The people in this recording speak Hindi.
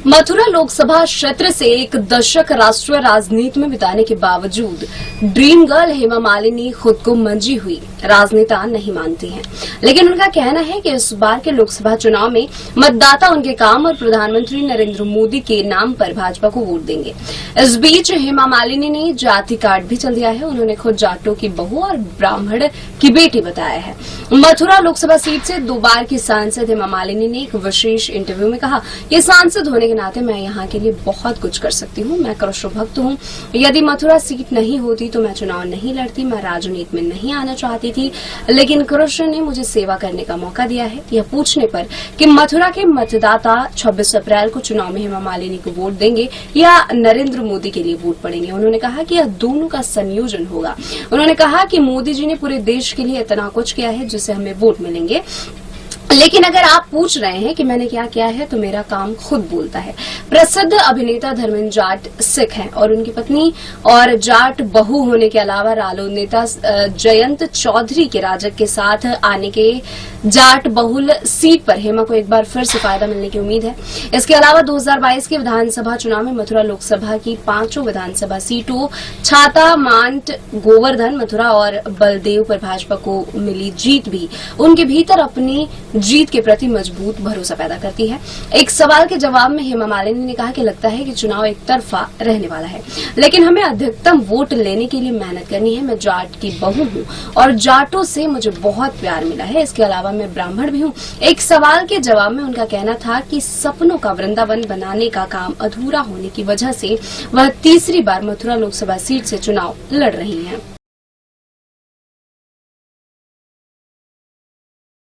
मथुरा लोकसभा क्षेत्र से एक दशक राष्ट्रीय राजनीति में बिताने के बावजूद ड्रीम गर्ल हेमा मालिनी खुद को मंजी हुई राजनेता नहीं मानती हैं। लेकिन उनका कहना है कि इस बार के लोकसभा चुनाव में मतदाता उनके काम और प्रधानमंत्री नरेंद्र मोदी के नाम पर भाजपा को वोट देंगे। इस बीच हेमा मालिनी ने जाति कार्ड भी चल दिया है। उन्होंने खुद जाटों की बहू और ब्राह्मण की बेटी बताया है। मथुरा लोकसभा सीट से 2 बार की सांसद हेमा मालिनी ने एक विशेष इंटरव्यू में कहा, ये सांसद होने के नाते मैं यहाँ के लिए बहुत कुछ कर सकती हूँ। मैं कृष्ण भक्त हूँ। यदि मथुरा सीट नहीं होती तो मैं चुनाव नहीं लड़ती। मैं राजनीति में नहीं आना चाहती थी, लेकिन कृष्ण ने मुझे सेवा करने का मौका दिया है। यह पूछने पर कि मथुरा के मतदाता 26 अप्रैल को चुनाव में हेमा मालिनी को वोट देंगे या नरेंद्र मोदी के लिए वोट पड़ेंगे, उन्होंने कहा कि यह दोनों का संयोजन होगा। उन्होंने कहा कि मोदी जी ने पूरे देश के लिए इतना कुछ किया है जिससे हमें वोट मिलेंगे। लेकिन अगर आप पूछ रहे हैं कि मैंने क्या किया है तो मेरा काम खुद बोलता है। प्रसिद्ध अभिनेता धर्मेंद्र जाट सिख हैं और उनकी पत्नी और जाट बहू होने के अलावा रालोद नेता जयंत चौधरी के राजग के साथ आने के जाट बहुल सीट पर हेमा को एक बार फिर से फायदा मिलने की उम्मीद है। इसके अलावा 2022 के विधानसभा चुनाव में मथुरा लोकसभा की 5 विधानसभा सीटों छाता, मांट, गोवर्धन, मथुरा और बलदेव पर भाजपा को मिली जीत भी उनके भीतर अपनी जीत के प्रति मजबूत भरोसा पैदा करती है। एक सवाल के जवाब में हेमा मालिनी ने कहा कि लगता है कि चुनाव एक तरफा रहने वाला है, लेकिन हमें अधिकतम वोट लेने के लिए मेहनत करनी है। मैं जाट की बहू हूँ और जाटों से मुझे बहुत प्यार मिला है। इसके अलावा मैं ब्राह्मण भी हूँ। एक सवाल के जवाब में उनका कहना था कि सपनों का वृंदावन बनाने का काम अधूरा होने की वजह से वह तीसरी बार मथुरा लोकसभा सीट से चुनाव लड़ रही हैं।